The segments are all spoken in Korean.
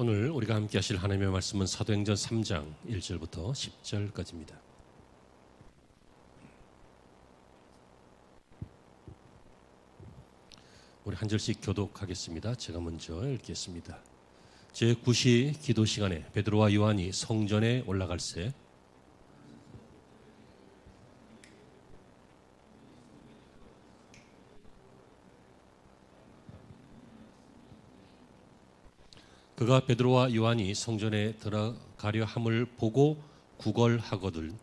오늘 우리가 함께 하실 하나님의 말씀은 사도행전 3장 1절부터 10절까지입니다. 우리 한 절씩 교독하겠습니다. 제가 먼저 읽겠습니다. 제9시 기도 시간에 베드로와 요한이 성전에 올라갈새 그가 베드로와 요한이 성전에 들어가려 함을 보고 구걸하거든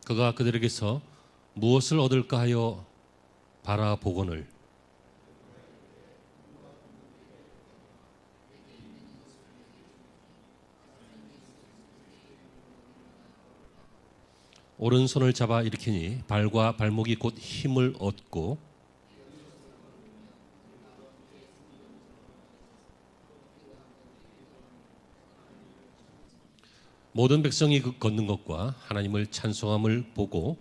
그가 그들에게서 무엇을 얻을까 하여 바라보거늘 오른손을 잡아 일으키니 발과 발목이 곧 힘을 얻고 모든 백성이 그 걷는 것과 하나님을 찬송함을 보고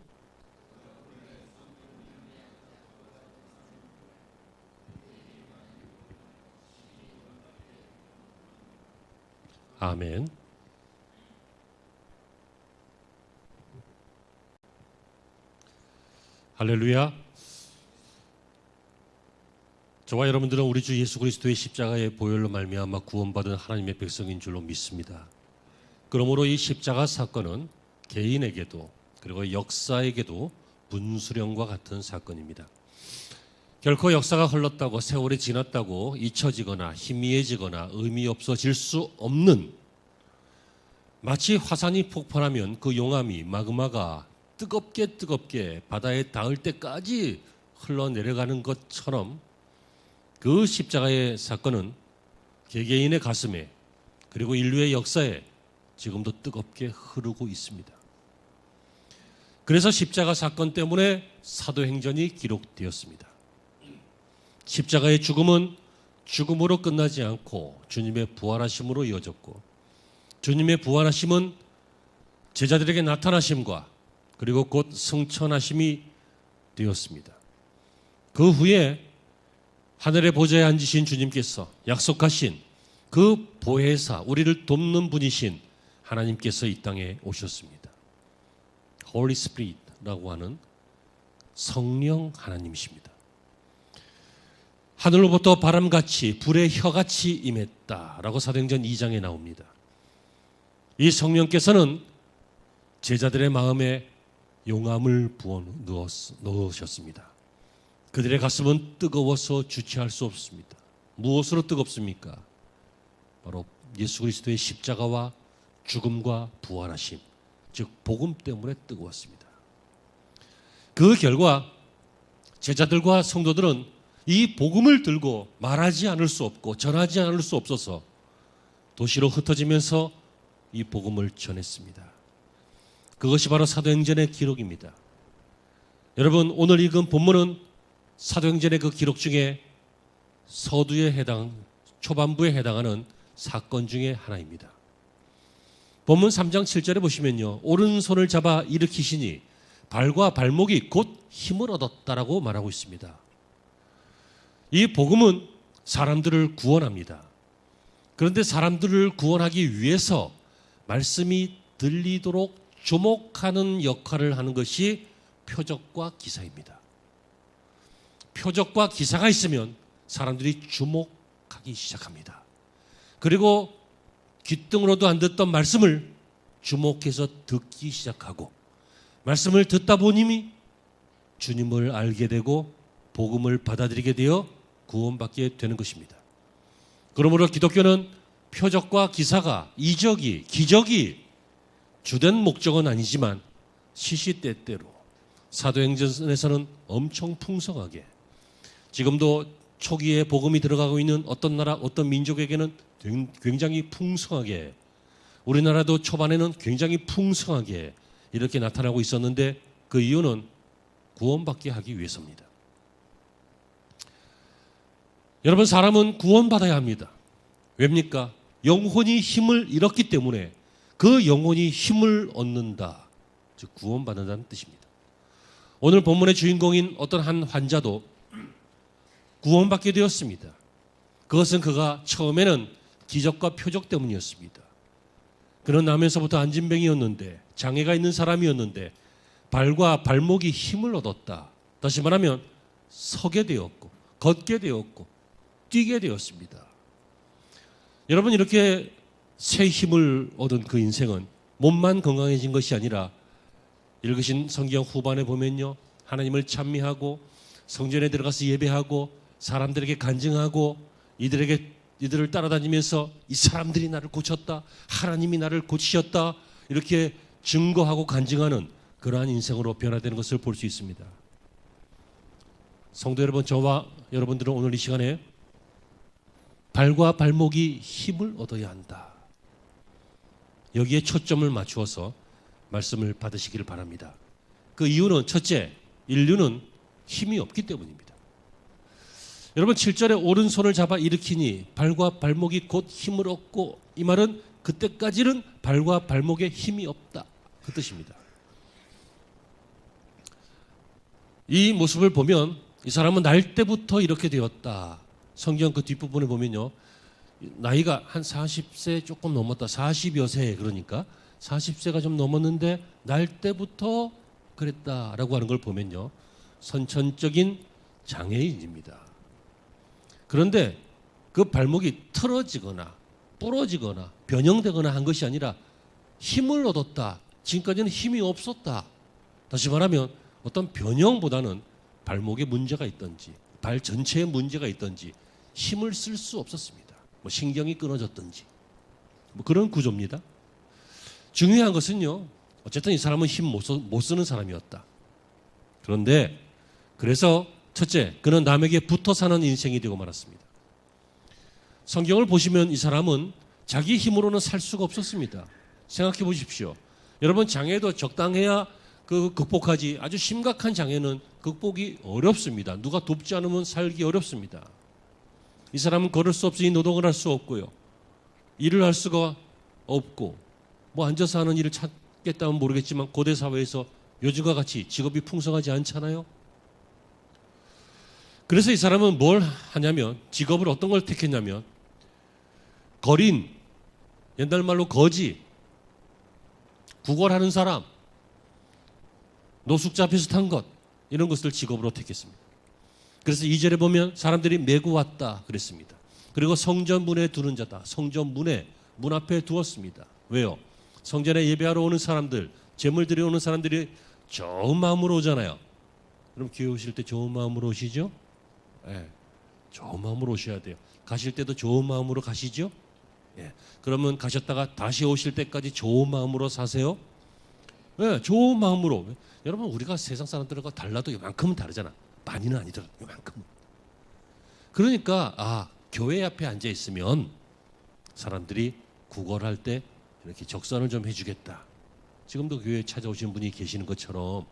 아멘. 할렐루야. 저와 여러분들은 우리 주 예수 그리스도의 십자가의 보혈로 말미암아 구원받은 하나님의 백성인 줄로 믿습니다. 그러므로 이 십자가 사건은 개인에게도 그리고 역사에게도 분수령과 같은 사건입니다. 결코 역사가 흘렀다고 세월이 지났다고 잊혀지거나 희미해지거나 의미 없어질 수 없는, 마치 화산이 폭발하면 그 용암이 마그마가 뜨겁게 바다에 닿을 때까지 흘러내려가는 것처럼 그 십자가의 사건은 개개인의 가슴에 그리고 인류의 역사에 지금도 뜨겁게 흐르고 있습니다. 그래서 십자가 사건 때문에 사도행전이 기록되었습니다. 십자가의 죽음은 죽음으로 끝나지 않고 주님의 부활하심으로 이어졌고, 주님의 부활하심은 제자들에게 나타나심과 그리고 곧 승천하심이 되었습니다. 그 후에 하늘의 보좌에 앉으신 주님께서 약속하신 그 보혜사, 우리를 돕는 분이신 하나님께서 이 땅에 오셨습니다. Holy Spirit라고 하는 성령 하나님이십니다. 하늘로부터 바람같이 불의 혀같이 임했다라고 사도행전 2장에 나옵니다. 이 성령께서는 제자들의 마음에 용암을 부어 넣으셨습니다. 그들의 가슴은 뜨거워서 주체할 수 없습니다. 무엇으로 뜨겁습니까? 바로 예수 그리스도의 십자가와 죽음과 부활하심, 즉 복음 때문에 뜨거웠습니다. 그 결과 제자들과 성도들은 이 복음을 들고 말하지 않을 수 없고 전하지 않을 수 없어서 도시로 흩어지면서 이 복음을 전했습니다. 그것이 바로 사도행전의 기록입니다. 여러분, 오늘 읽은 본문은 사도행전의 그 기록 중에 서두에 초반부에 해당하는 사건 중에 하나입니다. 본문 3장 7절에 보시면요, 오른손을 잡아 일으키시니 발과 발목이 곧 힘을 얻었다라고 말하고 있습니다. 이 복음은 사람들을 구원합니다. 그런데 사람들을 구원하기 위해서 말씀이 들리도록 주목하는 역할을 하는 것이 표적과 기사입니다. 표적과 기사가 있으면 사람들이 주목하기 시작합니다. 그리고 귓등으로도 안 듣던 말씀을 주목해서 듣기 시작하고, 말씀을 듣다 보니 주님을 알게 되고 복음을 받아들이게 되어 구원받게 되는 것입니다. 그러므로 기독교는 표적과 기사가, 이적이, 기적이 주된 목적은 아니지만 시시때때로 사도행전에서는 엄청 풍성하게, 지금도 초기에 복음이 들어가고 있는 어떤 나라, 어떤 민족에게는 굉장히 풍성하게, 우리나라도 초반에는 굉장히 풍성하게 이렇게 나타나고 있었는데, 그 이유는 구원받게 하기 위해서입니다. 여러분, 사람은 구원받아야 합니다. 왜입니까? 영혼이 힘을 잃었기 때문에 그 영혼이 힘을 얻는다, 즉 구원받는다는 뜻입니다. 오늘 본문의 주인공인 어떤 한 환자도 구원받게 되었습니다. 그것은 그가 처음에는 기적과 표적 때문이었습니다. 그는 나면서부터 안진병이었는데, 장애가 있는 사람이었는데 발과 발목이 힘을 얻었다. 다시 말하면 서게 되었고 걷게 되었고 뛰게 되었습니다. 여러분, 이렇게 새 힘을 얻은 그 인생은 몸만 건강해진 것이 아니라 읽으신 성경 후반에 보면요, 하나님을 찬미하고 성전에 들어가서 예배하고 사람들에게 간증하고 이들을 따라다니면서 이 사람들이 나를 고쳤다, 하나님이 나를 고치셨다, 이렇게 증거하고 간증하는 그러한 인생으로 변화되는 것을 볼 수 있습니다. 성도 여러분, 저와 여러분들은 오늘 이 시간에 발과 발목이 힘을 얻어야 한다, 여기에 초점을 맞추어서 말씀을 받으시기를 바랍니다. 그 이유는 첫째, 인류는 힘이 없기 때문입니다. 여러분, 7절에 오른손을 잡아 일으키니 발과 발목이 곧 힘을 얻고, 이 말은 그때까지는 발과 발목에 힘이 없다, 그 뜻입니다. 이 모습을 보면 이 사람은 날 때부터 이렇게 되었다. 성경 그 뒷부분에 보면요, 나이가 한 40세 조금 넘었다, 40여 세, 그러니까 40세가 좀 넘었는데 날 때부터 그랬다라고 하는 걸 보면요, 선천적인 장애인입니다. 그런데 그 발목이 틀어지거나 부러지거나 변형되거나 한 것이 아니라 힘을 얻었다. 지금까지는 힘이 없었다. 다시 말하면 어떤 변형보다는 발목에 문제가 있든지 발 전체에 문제가 있든지 힘을 쓸 수 없었습니다. 뭐 신경이 끊어졌든지 뭐 그런 구조입니다. 중요한 것은요, 어쨌든 이 사람은 힘 못 쓰는 사람이었다. 그런데 그래서 첫째, 그는 남에게 붙어 사는 인생이 되고 말았습니다. 성경을 보시면 이 사람은 자기 힘으로는 살 수가 없었습니다. 생각해 보십시오. 여러분, 장애도 적당해야 극복하지, 아주 심각한 장애는 극복이 어렵습니다. 누가 돕지 않으면 살기 어렵습니다. 이 사람은 걸을 수 없으니 노동을 할 수 없고요, 일을 할 수가 없고, 뭐 앉아서 하는 일을 찾겠다면 모르겠지만 고대 사회에서 요즘과 같이 직업이 풍성하지 않잖아요. 그래서 이 사람은 뭘 하냐면, 직업을 어떤 걸 택했냐면 거린, 옛날 말로 거지, 구걸하는 사람, 노숙자 비슷한 것, 이런 것을 직업으로 택했습니다. 그래서 2절에 보면 사람들이 메고 왔다 그랬습니다. 그리고 성전 문에 두는 자다, 성전 문에, 문 앞에 두었습니다. 왜요? 성전에 예배하러 오는 사람들, 제물 드려 오는 사람들이 좋은 마음으로 오잖아요. 그럼 교회 오실 때 좋은 마음으로 오시죠? 네, 좋은 마음으로 오셔야 돼요. 가실 때도 좋은 마음으로 가시죠? 예, 그러면 가셨다가 다시 오실 때까지 좋은 마음으로 사세요. 네, 좋은 마음으로. 여러분, 우리가 세상 사람들과 달라도 이만큼은 다르잖아. 많이는 아니더라도 이만큼은. 그러니까 교회 앞에 앉아 있으면 사람들이 구걸할 때 이렇게 적선을 좀 해주겠다. 지금도 교회에 찾아오시는 분이 계시는 것처럼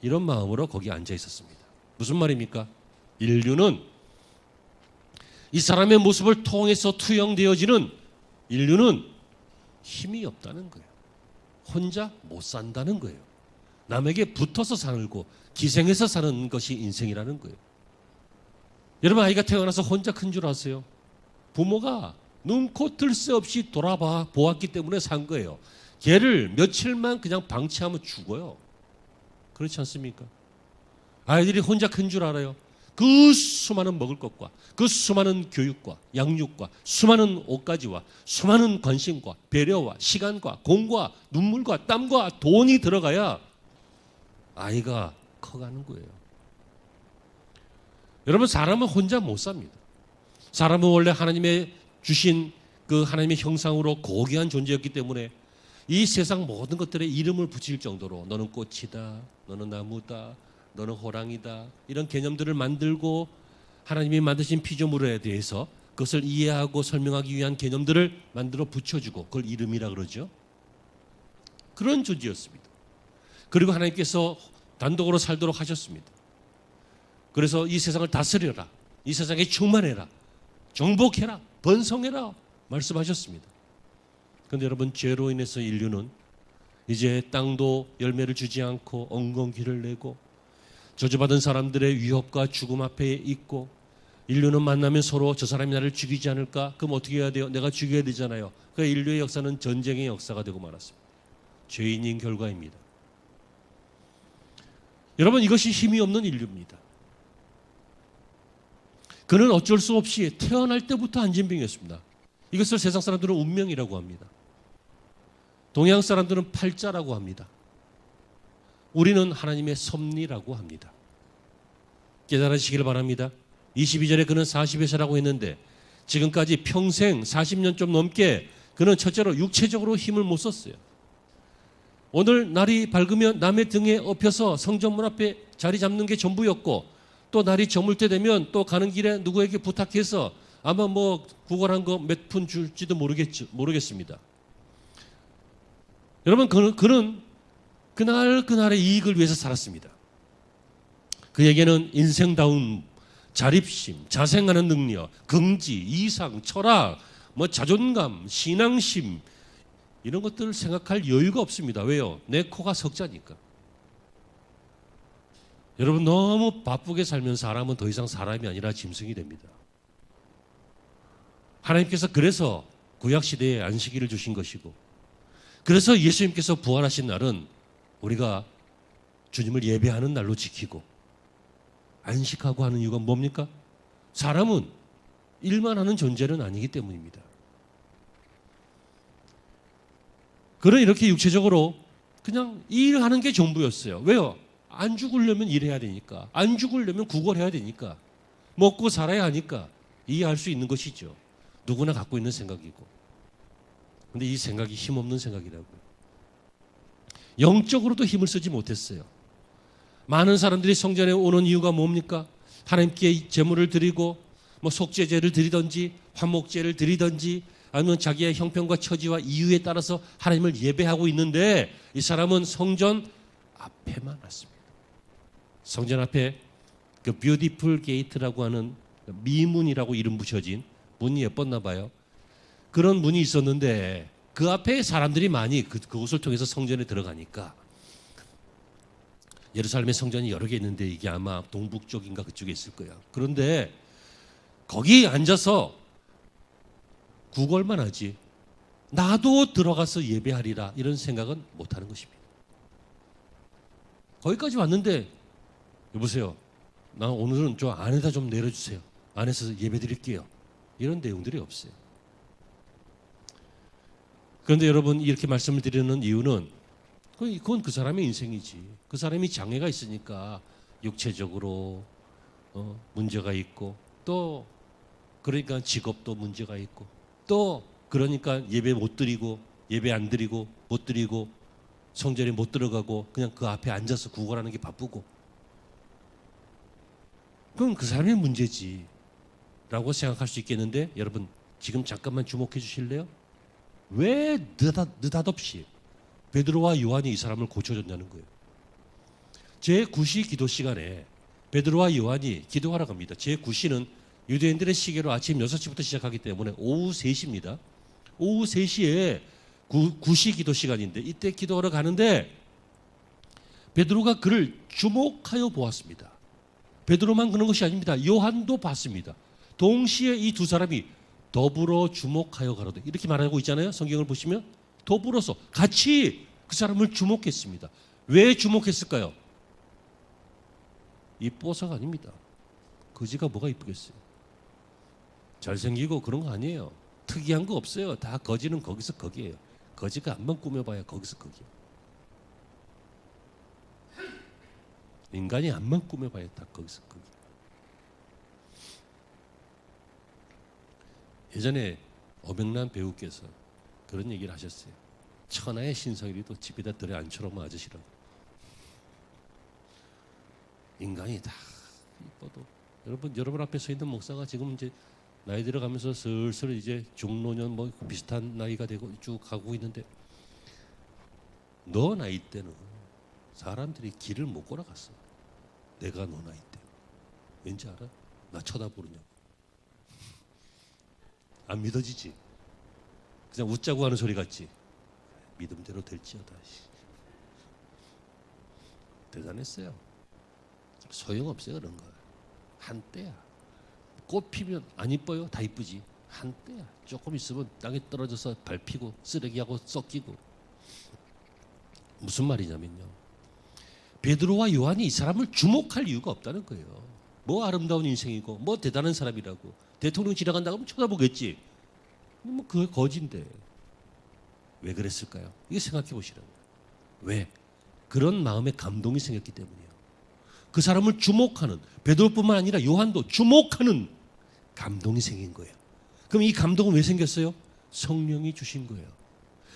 이런 마음으로 거기 앉아 있었습니다. 무슨 말입니까? 인류는, 이 사람의 모습을 통해서 투영되어지는 인류는 힘이 없다는 거예요. 혼자 못 산다는 거예요. 남에게 붙어서 살고 기생해서 사는 것이 인생이라는 거예요. 여러분, 아이가 태어나서 혼자 큰 줄 아세요? 부모가 눈코 뜰 새 없이 보았기 때문에 산 거예요. 걔를 며칠만 그냥 방치하면 죽어요. 그렇지 않습니까? 아이들이 혼자 큰 줄 알아요. 그 수많은 먹을 것과 그 수많은 교육과 양육과 수많은 옷가지와 수많은 관심과 배려와 시간과 공과 눈물과 땀과 돈이 들어가야 아이가 커가는 거예요. 여러분, 사람은 혼자 못 삽니다. 사람은 원래 하나님의 주신 그 하나님의 형상으로 고귀한 존재였기 때문에 이 세상 모든 것들에 이름을 붙일 정도로 너는 꽃이다, 너는 나무다, 너는 호랑이다, 이런 개념들을 만들고 하나님이 만드신 피조물에 대해서 그것을 이해하고 설명하기 위한 개념들을 만들어 붙여주고 그걸 이름이라 그러죠. 그런 존재였습니다. 그리고 하나님께서 단독으로 살도록 하셨습니다. 그래서 이 세상을 다스려라, 이 세상에 충만해라, 정복해라, 번성해라 말씀하셨습니다. 그런데 여러분, 죄로 인해서 인류는 이제 땅도 열매를 주지 않고 엉겅퀴를 내고 저주받은 사람들의 위협과 죽음 앞에 있고 인류는 만나면 서로 저 사람이 나를 죽이지 않을까? 그럼 어떻게 해야 돼요? 내가 죽여야 되잖아요. 그러니까 인류의 역사는 전쟁의 역사가 되고 말았습니다. 죄인인 결과입니다. 여러분, 이것이 힘이 없는 인류입니다. 그는 어쩔 수 없이 태어날 때부터 안진병이었습니다. 이것을 세상 사람들은 운명이라고 합니다. 동양 사람들은 팔자라고 합니다. 우리는 하나님의 섭리라고 합니다. 깨달으시길 바랍니다. 22절에 그는 40여 세라고 했는데 지금까지 평생 40년 좀 넘게 그는 첫째로 육체적으로 힘을 못 썼어요. 오늘 날이 밝으면 남의 등에 엎여서 성전문 앞에 자리 잡는 게 전부였고, 또 날이 저물 때 되면 또 가는 길에 누구에게 부탁해서 아마 뭐 구걸한 거 몇 푼 줄지도 모르겠습니다. 여러분, 그는 그날의 이익을 위해서 살았습니다. 그에게는 인생다운 자립심, 자생하는 능력, 긍지, 이상, 철학, 뭐 자존감, 신앙심, 이런 것들을 생각할 여유가 없습니다. 왜요? 내 코가 석자니까. 여러분, 너무 바쁘게 살면 사람은 더 이상 사람이 아니라 짐승이 됩니다. 하나님께서 그래서 구약시대에 안식일을 주신 것이고, 그래서 예수님께서 부활하신 날은 우리가 주님을 예배하는 날로 지키고 안식하고 하는 이유가 뭡니까? 사람은 일만 하는 존재는 아니기 때문입니다. 그는 이렇게 육체적으로 그냥 일하는 게 전부였어요. 왜요? 안 죽으려면 일해야 되니까. 안 죽으려면 구걸해야 되니까. 먹고 살아야 하니까. 이해할 수 있는 것이죠. 누구나 갖고 있는 생각이고. 근데 이 생각이 힘없는 생각이라고요. 영적으로도 힘을 쓰지 못했어요. 많은 사람들이 성전에 오는 이유가 뭡니까? 하나님께 제물을 드리고 뭐 속죄제를 드리든지 화목제를 드리든지 아니면 자기의 형편과 처지와 이유에 따라서 하나님을 예배하고 있는데, 이 사람은 성전 앞에만 왔습니다. 성전 앞에 그 뷰티풀 게이트라고 하는 미문이라고 이름 붙여진 문이 예뻤나 봐요. 그런 문이 있었는데 그 앞에 사람들이 많이 그곳을 통해서 성전에 들어가니까, 예루살렘의 성전이 여러 개 있는데 이게 아마 동북쪽인가 그쪽에 있을 거예요. 그런데 거기 앉아서 구걸만 하지 나도 들어가서 예배하리라 이런 생각은 못하는 것입니다. 거기까지 왔는데 여보세요, 나 오늘은 저 안에다 좀 내려주세요. 안에서 예배 드릴게요. 이런 내용들이 없어요. 그런데 여러분, 이렇게 말씀을 드리는 이유는 그건 그 사람의 인생이지. 그 사람이 장애가 있으니까 육체적으로 문제가 있고, 또 그러니까 직업도 문제가 있고, 또 그러니까 예배 못 드리고, 예배 안 드리고, 못 드리고, 성전에 못 들어가고 그냥 그 앞에 앉아서 구걸하는 게 바쁘고, 그건 그 사람의 문제지 라고 생각할 수 있겠는데, 여러분 지금 잠깐만 주목해 주실래요? 왜 느닷없이 베드로와 요한이 이 사람을 고쳐줬냐는 거예요. 제9시 기도 시간에 베드로와 요한이 기도하러 갑니다. 제9시는 유대인들의 시계로 아침 6시부터 시작하기 때문에 오후 3시입니다. 오후 3시에 9시 기도 시간인데 이때 기도하러 가는데 베드로가 그를 주목하여 보았습니다. 베드로만 그런 것이 아닙니다. 요한도 봤습니다. 동시에 이 두 사람이 더불어 주목하여 가로되 이렇게 말하고 있잖아요. 성경을 보시면 더불어서 같이 그 사람을 주목했습니다. 왜 주목했을까요? 이뻐서가 아닙니다. 거지가 뭐가 이쁘겠어요? 잘생기고 그런 거 아니에요. 특이한 거 없어요. 다 거지는 거기서 거기예요. 거지가 한번 꾸며봐야 거기서 거기예요. 인간이 한번 꾸며봐야 다 거기서 거기. 예전에 엄영란 배우께서 그런 얘기를 하셨어요. 천하의 신성이라도 집에다 들여 앉혀놓으면 아저씨라고. 인간이 다 이뻐도, 여러분 앞에 서 있는 목사가 지금 이제 나이 들어가면서 슬슬 이제 중노년 뭐 비슷한 나이가 되고 쭉 가고 있는데, 너 나이 때는 사람들이 길을 못 걸어갔어. 내가 너 나이 때. 왠지 알아? 나 쳐다보느냐고. 안 믿어지지? 그냥 웃자고 하는 소리 같지? 믿음대로 될지어다. 대단했어요. 소용없어요 그런 거. 한때야. 꽃 피면 안 이뻐요? 다 이쁘지. 한때야. 조금 있으면 땅에 떨어져서 밟히고 쓰레기하고 썩기고. 무슨 말이냐면요, 베드로와 요한이 이 사람을 주목할 이유가 없다는 거예요. 뭐 아름다운 인생이고 뭐 대단한 사람이라고. 대통령 지나간다고 하면 쳐다보겠지. 뭐 그게 거진데. 왜 그랬을까요? 이거 생각해 보시라고요. 왜? 그런 마음에 감동이 생겼기 때문이에요. 그 사람을 주목하는, 베드로뿐만 아니라 요한도 주목하는 감동이 생긴 거예요. 그럼 이 감동은 왜 생겼어요? 성령이 주신 거예요.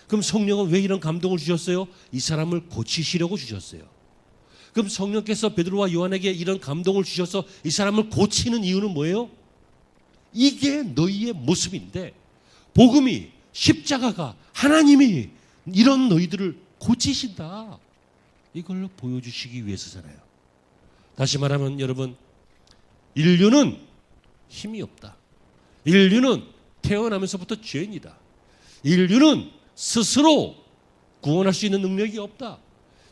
그럼 성령은 왜 이런 감동을 주셨어요? 이 사람을 고치시려고 주셨어요. 그럼 성령께서 베드로와 요한에게 이런 감동을 주셔서 이 사람을 고치는 이유는 뭐예요? 이게 너희의 모습인데, 복음이, 십자가가, 하나님이 이런 너희들을 고치신다, 이걸 보여주시기 위해서잖아요. 다시 말하면 여러분, 인류는 힘이 없다. 인류는 태어나면서부터 죄인이다. 인류는 스스로 구원할 수 있는 능력이 없다.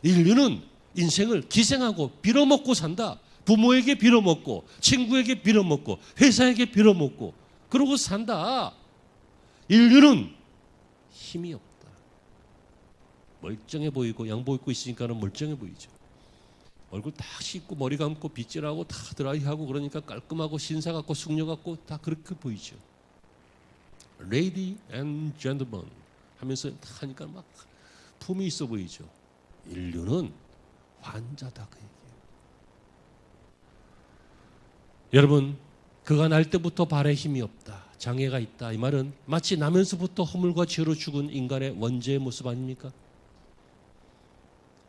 인류는 인생을 기생하고 빌어먹고 산다. 부모에게 빌어먹고, 친구에게 빌어먹고, 회사에게 빌어먹고, 그러고 산다. 인류는 힘이 없다. 멀쩡해 보이고 양복 입고 있으니까는 멀쩡해 보이죠. 얼굴 딱 씻고 머리 감고 빗질하고 다 드라이하고 그러니까 깔끔하고 신사 같고 숙녀 같고 다 그렇게 보이죠. Lady and gentleman 하면서 다 하니까 막 품이 있어 보이죠. 인류는 환자다, 그 얘기예요. 여러분, 그가 날 때부터 발에 힘이 없다, 장애가 있다, 이 말은 마치 나면서부터 허물과 죄로 죽은 인간의 원죄의 모습 아닙니까?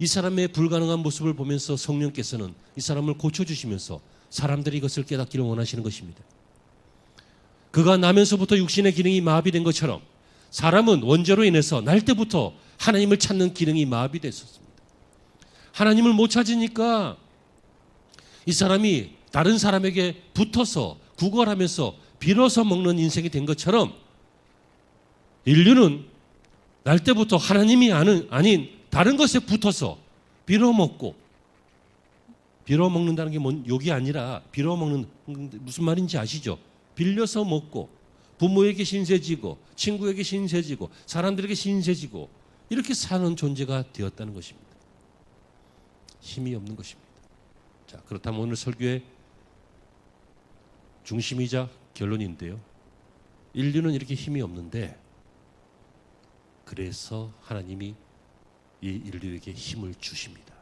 이 사람의 불가능한 모습을 보면서 성령께서는 이 사람을 고쳐주시면서 사람들이 이것을 깨닫기를 원하시는 것입니다. 그가 나면서부터 육신의 기능이 마비된 것처럼 사람은 원죄로 인해서 날 때부터 하나님을 찾는 기능이 마비됐었습니다. 하나님을 못 찾으니까 이 사람이 다른 사람에게 붙어서 구걸하면서 빌어서 먹는 인생이 된 것처럼 인류는 날 때부터 하나님이 아닌 다른 것에 붙어서 빌어먹고, 빌어먹는다는 게 뭔 욕이 아니라 빌어먹는, 무슨 말인지 아시죠? 빌려서 먹고 부모에게 신세지고 친구에게 신세지고 사람들에게 신세지고 이렇게 사는 존재가 되었다는 것입니다. 힘이 없는 것입니다. 자, 그렇다면 오늘 설교의 중심이자 결론인데요, 인류는 이렇게 힘이 없는데 그래서 하나님이 이 인류에게 힘을 주십니다.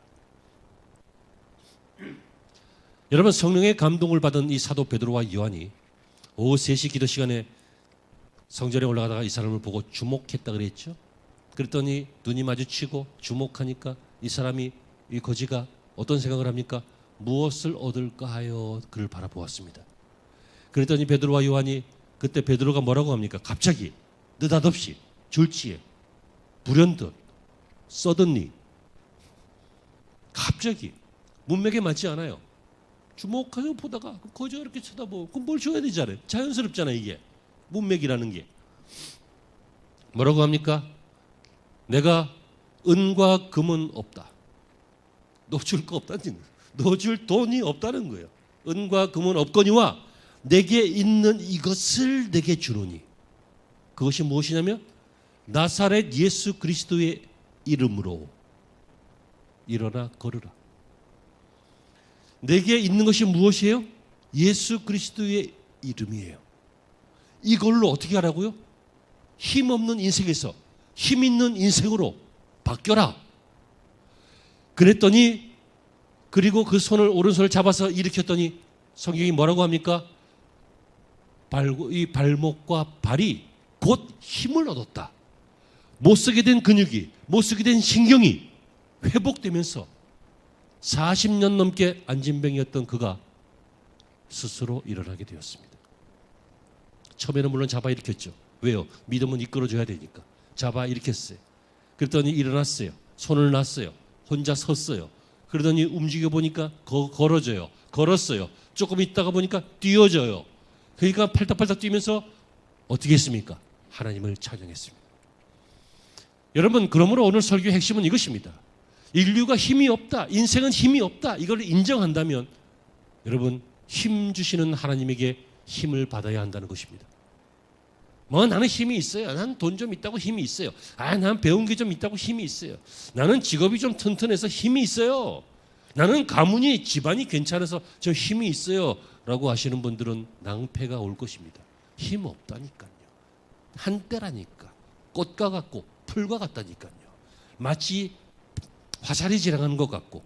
여러분, 성령의 감동을 받은 이 사도 베드로와 요한이 오후 3시 기도 시간에 성전에 올라가다가 이 사람을 보고 주목했다 그랬죠. 그랬더니 눈이 마주치고 주목하니까 이 사람이, 이 거지가 어떤 생각을 합니까? 무엇을 얻을까 하여 그를 바라보았습니다. 그랬더니 베드로와 요한이, 그때 베드로가 뭐라고 합니까? 갑자기 느닷없이 졸지에 불현듯 서든리, 갑자기 문맥에 맞지 않아요. 주목하고 보다가 거지가 이렇게 쳐다보고, 그럼 뭘 줘야 되잖아요. 자연스럽잖아요. 이게 문맥이라는 게. 뭐라고 합니까? 내가 은과 금은 없다. 너 줄 거 없다는 거예요. 너 줄 돈이 없다는 거예요. 은과 금은 없거니와 내게 있는 이것을 내게 주노니. 그것이 무엇이냐면 나사렛 예수 그리스도의 이름으로 일어나 걸으라. 내게 있는 것이 무엇이에요? 예수 그리스도의 이름이에요. 이걸로 어떻게 하라고요? 힘없는 인생에서 힘 있는 인생으로 바뀌어라. 그랬더니, 그리고 그 손을, 오른손을 잡아서 일으켰더니 성경이 뭐라고 합니까? 이 발목과 발이 곧 힘을 얻었다. 못 쓰게 된 근육이, 못 쓰게 된 신경이 회복되면서 40년 넘게 안진병이었던 그가 스스로 일어나게 되었습니다. 처음에는 물론 잡아 일으켰죠. 왜요? 믿음은 이끌어줘야 되니까. 잡아 일으켰어요. 그랬더니 일어났어요. 손을 놨어요. 혼자 섰어요. 그러더니 움직여 보니까 걸어져요. 걸었어요. 조금 있다가 보니까 뛰어져요. 그러니까 팔딱팔딱 뛰면서 어떻게 했습니까? 하나님을 찬양했습니다. 여러분, 그러므로 오늘 설교의 핵심은 이것입니다. 인류가 힘이 없다, 인생은 힘이 없다, 이걸 인정한다면 여러분, 힘 주시는 하나님에게 힘을 받아야 한다는 것입니다. 뭐 나는 힘이 있어요. 나는 돈 좀 있다고 힘이 있어요. 나는 배운 게 좀 있다고 힘이 있어요. 나는 직업이 좀 튼튼해서 힘이 있어요. 나는 가문이 집안이 괜찮아서 저 힘이 있어요. 라고 하시는 분들은 낭패가 올 것입니다. 힘 없다니까요. 한때라니까. 꽃과 같고 풀과 같다니까요. 마치 화살이 지나가는 것 같고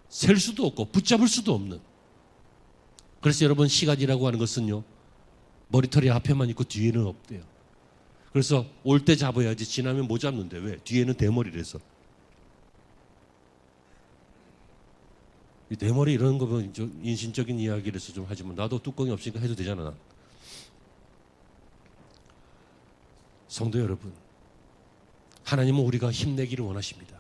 셀 수도 없고 붙잡을 수도 없는. 그래서 여러분 시간이라고 하는 것은요, 머리털이 앞에만 있고 뒤에는 없대요. 그래서 올 때 잡아야지 지나면 못 잡는데 왜? 뒤에는 대머리라서. 이 대머리 이런 거 보면 인신적인 이야기라서 좀 하지만 나도 뚜껑이 없으니까 해도 되잖아. 성도 여러분, 하나님은 우리가 힘내기를 원하십니다.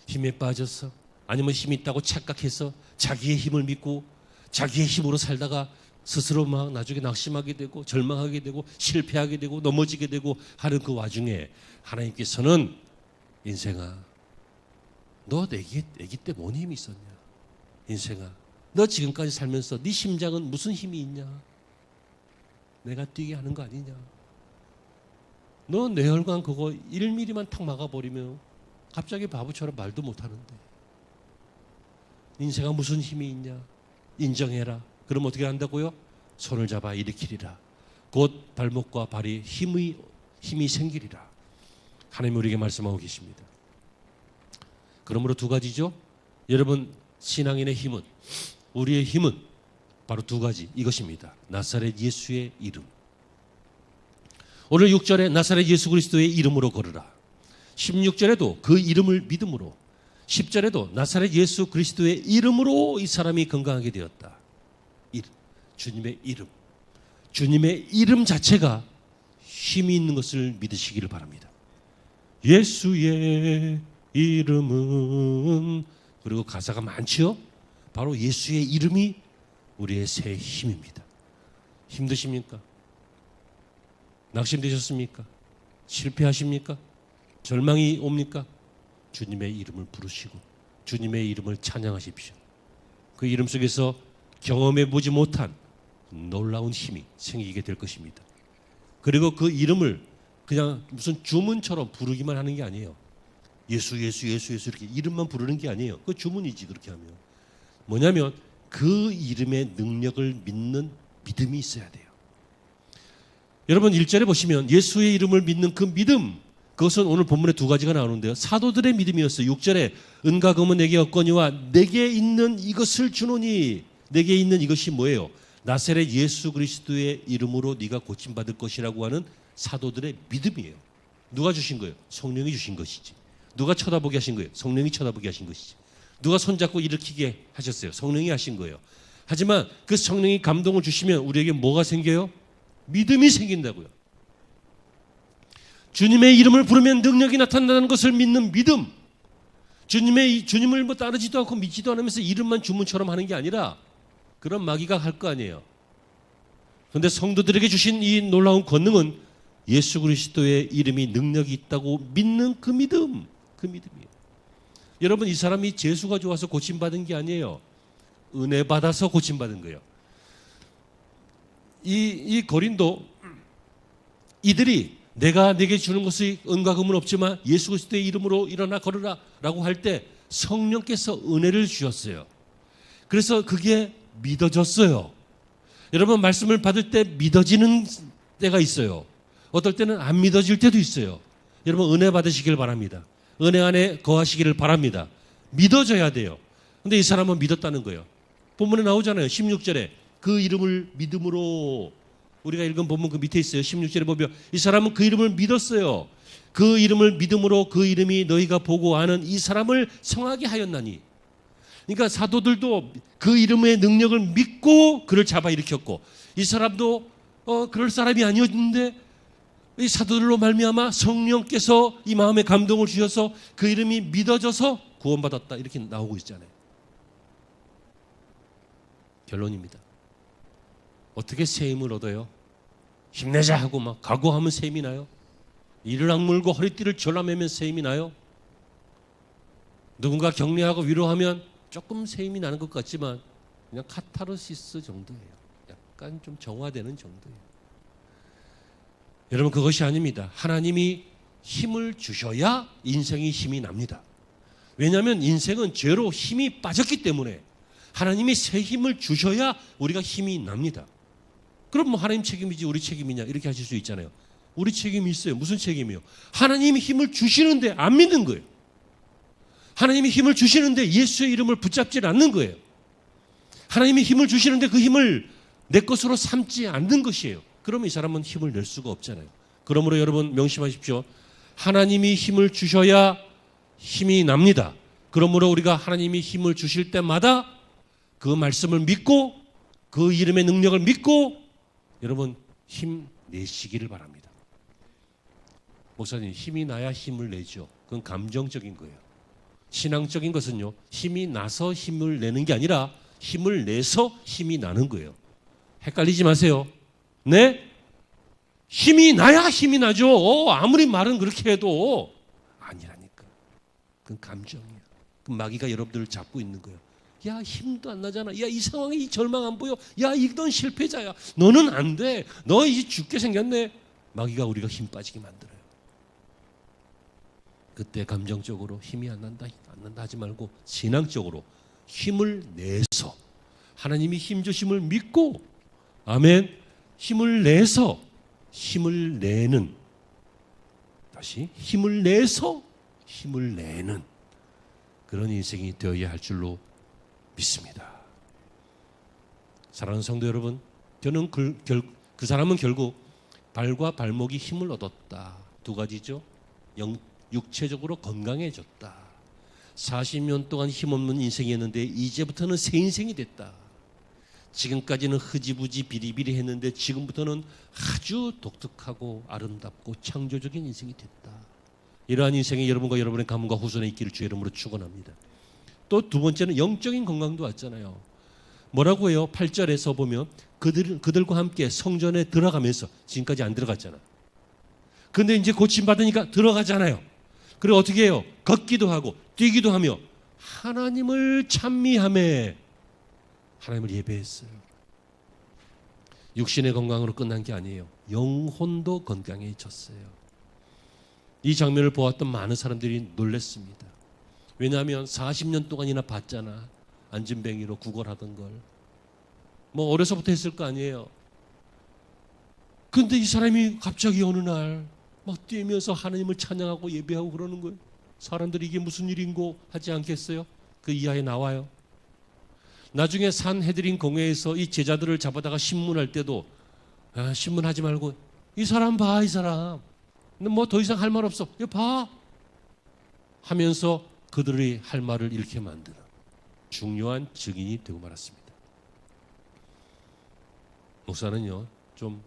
힘에 빠져서 아니면 힘이 있다고 착각해서 자기의 힘을 믿고 자기의 힘으로 살다가 스스로 막 나중에 낙심하게 되고 절망하게 되고 실패하게 되고 넘어지게 되고 하는 그 와중에 하나님께서는 인생아, 너 아기 때 뭔 힘이 있었냐? 인생아, 너 지금까지 살면서 네 심장은 무슨 힘이 있냐? 내가 뛰게 하는 거 아니냐? 너 뇌혈관 그거 1mm만 탁 막아버리면 갑자기 바보처럼 말도 못하는데 인생아 무슨 힘이 있냐? 인정해라. 그럼 어떻게 한다고요? 손을 잡아 일으키리라. 곧 발목과 발이 힘이 생기리라. 하나님 우리에게 말씀하고 계십니다. 그러므로 두 가지죠. 여러분, 신앙인의 힘은, 우리의 힘은 바로 두 가지 이것입니다. 나사렛 예수의 이름. 오늘 6절에 나사렛 예수 그리스도의 이름으로 걸으라. 16절에도 그 이름을 믿음으로, 10절에도 나사렛 예수 그리스도의 이름으로 이 사람이 건강하게 되었다. 주님의 이름. 주님의 이름 자체가 힘이 있는 것을 믿으시기를 바랍니다. 예수의 이름은, 그리고 가사가 많지요. 바로 예수의 이름이 우리의 새 힘입니다. 힘드십니까? 낙심되셨습니까? 실패하십니까? 절망이 옵니까? 주님의 이름을 부르시고 주님의 이름을 찬양하십시오. 그 이름 속에서 경험해 보지 못한 놀라운 힘이 생기게 될 것입니다. 그리고 그 이름을 그냥 무슨 주문처럼 부르기만 하는 게 아니에요. 예수 예수 예수 예수 이렇게 이름만 부르는 게 아니에요. 그 주문이지. 그렇게 하면 뭐냐면 그 이름의 능력을 믿는 믿음이 있어야 돼요. 여러분 1절에 보시면 예수의 이름을 믿는 그 믿음, 그것은 오늘 본문에 두 가지가 나오는데요. 사도들의 믿음이었어요. 6절에 은과 금은 내게 없거니와 내게 있는 이것을 주노니, 내게 있는 이것이 뭐예요? 나사렛 예수 그리스도의 이름으로 네가 고침받을 것이라고 하는 사도들의 믿음이에요. 누가 주신 거예요? 성령이 주신 것이지. 누가 쳐다보게 하신 거예요? 성령이 쳐다보게 하신 것이지. 누가 손잡고 일으키게 하셨어요? 성령이 하신 거예요. 하지만 그 성령이 감동을 주시면 우리에게 뭐가 생겨요? 믿음이 생긴다고요. 주님의 이름을 부르면 능력이 나타난다는 것을 믿는 믿음. 주님을 뭐 따르지도 않고 믿지도 않으면서 이름만 주문처럼 하는 게 아니라 그런 마귀가 할 거 아니에요. 그런데 성도들에게 주신 이 놀라운 권능은 예수 그리스도의 이름이 능력이 있다고 믿는 그 믿음, 그 믿음이에요. 여러분, 이 사람이 재수가 좋아서 고침받은 게 아니에요. 은혜 받아서 고침받은 거예요. 이 고린도, 이들이 내가 내게 주는 것이 은과 금은 없지만 예수 그리스도의 이름으로 일어나 걸으라 라고 할 때 성령께서 은혜를 주셨어요. 그래서 그게 믿어졌어요. 여러분, 말씀을 받을 때 믿어지는 때가 있어요. 어떨 때는 안 믿어질 때도 있어요. 여러분, 은혜 받으시길 바랍니다. 은혜 안에 거하시기를 바랍니다. 믿어져야 돼요. 근데 이 사람은 믿었다는 거예요. 본문에 나오잖아요. 16절에 그 이름을 믿음으로, 우리가 읽은 본문 그 밑에 있어요. 16절에 보면 이 사람은 그 이름을 믿었어요. 그 이름을 믿음으로 그 이름이 너희가 보고 아는 이 사람을 성하게 하였나니. 그러니까 사도들도 그 이름의 능력을 믿고 그를 잡아 일으켰고, 이 사람도 그럴 사람이 아니었는데 이 사도들로 말미암아 성령께서 이 마음에 감동을 주셔서 그 이름이 믿어져서 구원받았다. 이렇게 나오고 있잖아요. 결론입니다. 어떻게 새 힘을 얻어요? 힘내자 하고 막 각오하면 새 힘이 나요? 이를 악물고 허리띠를 졸라매면 새 힘이 나요? 누군가 격려하고 위로하면 조금 새 힘이 나는 것 같지만 그냥 카타르시스 정도예요. 약간 좀 정화되는 정도예요. 여러분, 그것이 아닙니다. 하나님이 힘을 주셔야 인생이 힘이 납니다. 왜냐하면 인생은 죄로 힘이 빠졌기 때문에 하나님이 새 힘을 주셔야 우리가 힘이 납니다. 그럼 뭐 하나님 책임이지 우리 책임이냐 이렇게 하실 수 있잖아요. 우리 책임이 있어요. 무슨 책임이요? 하나님이 힘을 주시는데 안 믿는 거예요. 하나님이 힘을 주시는데 예수의 이름을 붙잡지 않는 거예요. 하나님이 힘을 주시는데 그 힘을 내 것으로 삼지 않는 것이에요. 그러면 이 사람은 힘을 낼 수가 없잖아요. 그러므로 여러분 명심하십시오. 하나님이 힘을 주셔야 힘이 납니다. 그러므로 우리가 하나님이 힘을 주실 때마다 그 말씀을 믿고 그 이름의 능력을 믿고 여러분 힘 내시기를 바랍니다. 목사님, 힘이 나야 힘을 내죠. 그건 감정적인 거예요. 신앙적인 것은요, 힘이 나서 힘을 내는 게 아니라 힘을 내서 힘이 나는 거예요. 헷갈리지 마세요. 네? 힘이 나야 힘이 나죠. 아무리 말은 그렇게 해도 아니라니까. 그건 감정이야. 그 마귀가 여러분들을 잡고 있는 거예요. 야, 힘도 안 나잖아. 야, 이 상황에 이 절망 안 보여. 야, 넌 실패자야. 너는 안 돼. 너 이제 죽게 생겼네. 마귀가 우리가 힘 빠지게 만들어요. 그때 감정적으로 힘이 안 난다 하지 말고 신앙적으로 힘을 내서 하나님이 힘 주심을 믿고 아멘. 힘을 내서 힘을 내는 다시 힘을 내서 힘을 내는 그런 인생이 되어야 할 줄로 믿습니다. 사랑하는 성도 여러분, 저는 그 사람은 결국 발과 발목이 힘을 얻었다. 두 가지죠. 육체적으로 건강해졌다. 40년 동안 힘없는 인생이었는데 이제부터는 새 인생이 됐다. 지금까지는 흐지부지 비리비리 했는데 지금부터는 아주 독특하고 아름답고 창조적인 인생이 됐다. 이러한 인생이 여러분과 여러분의 가문과 후손에 있기를 주의 이름으로 축원합니다. 또 두 번째는 영적인 건강도 왔잖아요. 뭐라고 해요? 8절에서 보면 그들과 함께 성전에 들어가면서 지금까지 안 들어갔잖아. 근데 이제 고침받으니까 들어가잖아요. 그리고 어떻게 해요? 걷기도 하고 뛰기도 하며 하나님을 찬미하며 하나님을 예배했어요. 육신의 건강으로 끝난 게 아니에요. 영혼도 건강해졌어요. 이 장면을 보았던 많은 사람들이 놀랐습니다. 왜냐하면 40년 동안이나 봤잖아. 안진뱅이로 구걸하던 걸. 뭐 어려서부터 했을 거 아니에요. 근데 이 사람이 갑자기 어느 날 막 뛰면서 하나님을 찬양하고 예배하고 그러는 거예요. 사람들이 이게 무슨 일인고 하지 않겠어요? 그 이하에 나와요. 나중에 산헤드린 공회에서 이 제자들을 잡아다가 신문할 때도 신문하지 말고 이 사람 봐, 이 사람. 뭐 더 이상 할 말 없어. 이거 봐. 하면서 그들이 할 말을 잃게 만드는 중요한 증인이 되고 말았습니다. 목사는요, 좀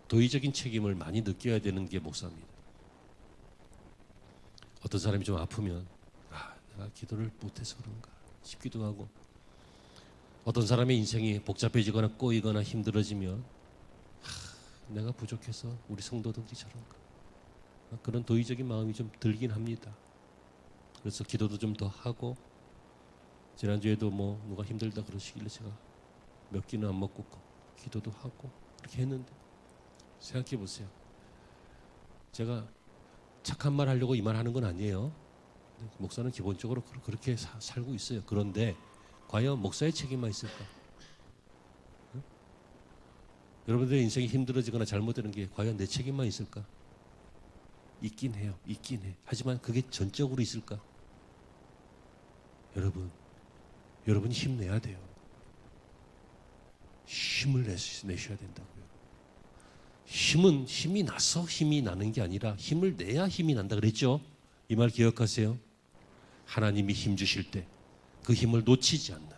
도의적인 책임을 많이 느껴야 되는 게 목사입니다. 어떤 사람이 좀 아프면 내가 기도를 못해서 그런가 싶기도 하고, 어떤 사람의 인생이 복잡해지거나 꼬이거나 힘들어지면 내가 부족해서 우리 성도들이 저런가, 그런 도의적인 마음이 좀 들긴 합니다. 그래서 기도도 좀 더 하고, 지난주에도 뭐 누가 힘들다 그러시길래 제가 몇 끼는 안 먹고 기도도 하고 그렇게 했는데, 생각해 보세요. 제가 착한 말 하려고 이 말 하는 건 아니에요. 목사는 기본적으로 그렇게 살고 있어요. 그런데 과연 목사의 책임만 있을까? 응? 여러분들의 인생이 힘들어지거나 잘못되는 게 과연 내 책임만 있을까? 있긴 해요. 있긴 해. 하지만 그게 전적으로 있을까? 여러분이 힘내야 돼요. 힘을 내셔야 된다고요. 힘은 힘이 나서 힘이 나는 게 아니라 힘을 내야 힘이 난다 그랬죠? 이 말 기억하세요. 하나님이 힘 주실 때 그 힘을 놓치지 않는,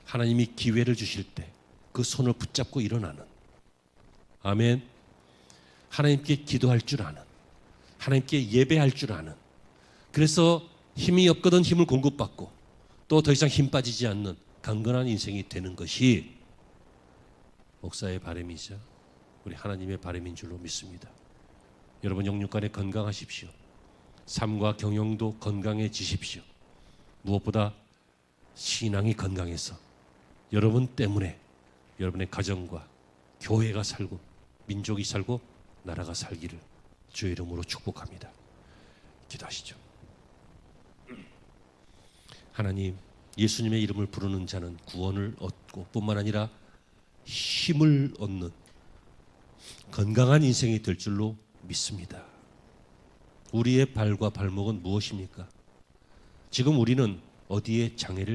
하나님이 기회를 주실 때 그 손을 붙잡고 일어나는, 아멘. 하나님께 기도할 줄 아는, 하나님께 예배할 줄 아는, 그래서 힘이 없거든 힘을 공급받고 또 더 이상 힘 빠지지 않는 강건한 인생이 되는 것이 목사의 바람이자 우리 하나님의 바람인 줄로 믿습니다. 여러분 영육간에 건강하십시오. 삶과 경영도 건강해지십시오. 무엇보다 신앙이 건강해서 여러분 때문에 여러분의 가정과 교회가 살고 민족이 살고 나라가 살기를 주의 이름으로 축복합니다. 기도하시죠. 하나님, 예수님의 이름을 부르는 자는 구원을 얻고 뿐만 아니라 힘을 얻는 건강한 인생이 될 줄로 믿습니다. 우리의 발과 발목은 무엇입니까? 지금 우리는 어디에 장애를